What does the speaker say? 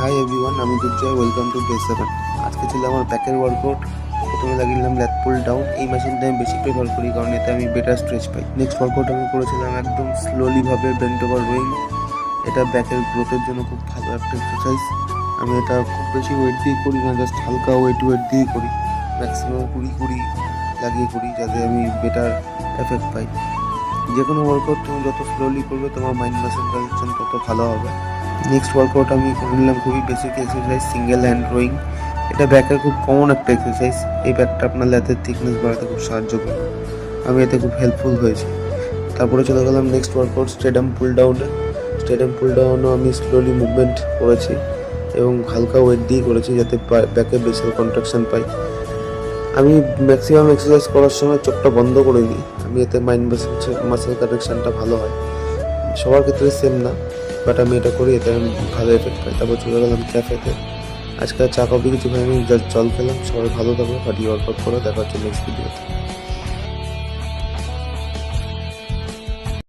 Hi everyone, আমি দুর্জয়। Welcome to day 7। আজকে ছিল আমার ব্যাকের ওয়ার্কআউট। প্রথমে লাগিয়ে ল্যাট পুল ডাউন। এই মেশিনটা আমি বেশি প্রেফার করি কারণ এতে আমি বেটার স্ট্রেচ পাই। নেক্সট ওয়ার্কআউট আমি করেছিলাম একদম স্লোলিভাবে বেন্ট ওভার রোয়িং। এটা ব্যাকের গ্রোথের জন্য খুব ভালো একটা এক্সারসাইজ। আমি এটা খুব বেশি ওয়েট দিয়ে করি না, জাস্ট হালকা ওয়েট দিয়ে করি। ম্যাক্সিমাম 20 লাগিয়ে করি যাতে আমি বেটার এফেক্ট পাই। যে কোনো ওয়ার্কআউট তুমি যত স্লোলি করবে তোমার মাইন্ড মাসেল কানেকশন তত ভালো হবে। নেক্সট ওয়ার্কআউট আমি করে নিলাম খুবই basic exercise, single hand rowing. এটা ব্যাকের খুব কমন একটা এক্সারসাইজ। এই ব্যাকটা আপনার ল্যাথের থিকনেস বাড়াতে খুব সাহায্য করে। আমি এতে খুব হেল্পফুল হয়েছি। তারপরে চলে গেলাম নেক্সট ওয়ার্কআউট স্টেডিয়াম পুল ডাউনে। স্টেডিয়াম পুল ডাউনও আমি স্লোলি মুভমেন্ট করেছি এবং হালকা ওয়েট দিয়ে করেছি যাতে ব্যাকে বেসাল কন্ট্রাকশন পাই। আমি ম্যাক্সিমাম এক্সারসাইজ করার সময় চোখটা বন্ধ করে দিই। আমি এতে মাইন্ড মাসেল কানেকশনটা ভালো হয়। সবার ক্ষেত্রে সেম না, বাট আমি এটা করি, এতে আমি ভালো এফেক্ট পাই। তারপর চলে গেলাম ক্যাফেতে। আজকে চা কফি কিছু খাইনি, জাস্ট জল খেলাম। সবাই ভালো থাকো, পার্টি ওয়ার্কআউট করে দেখা হচ্ছে নেক্সট ভিডিওতে।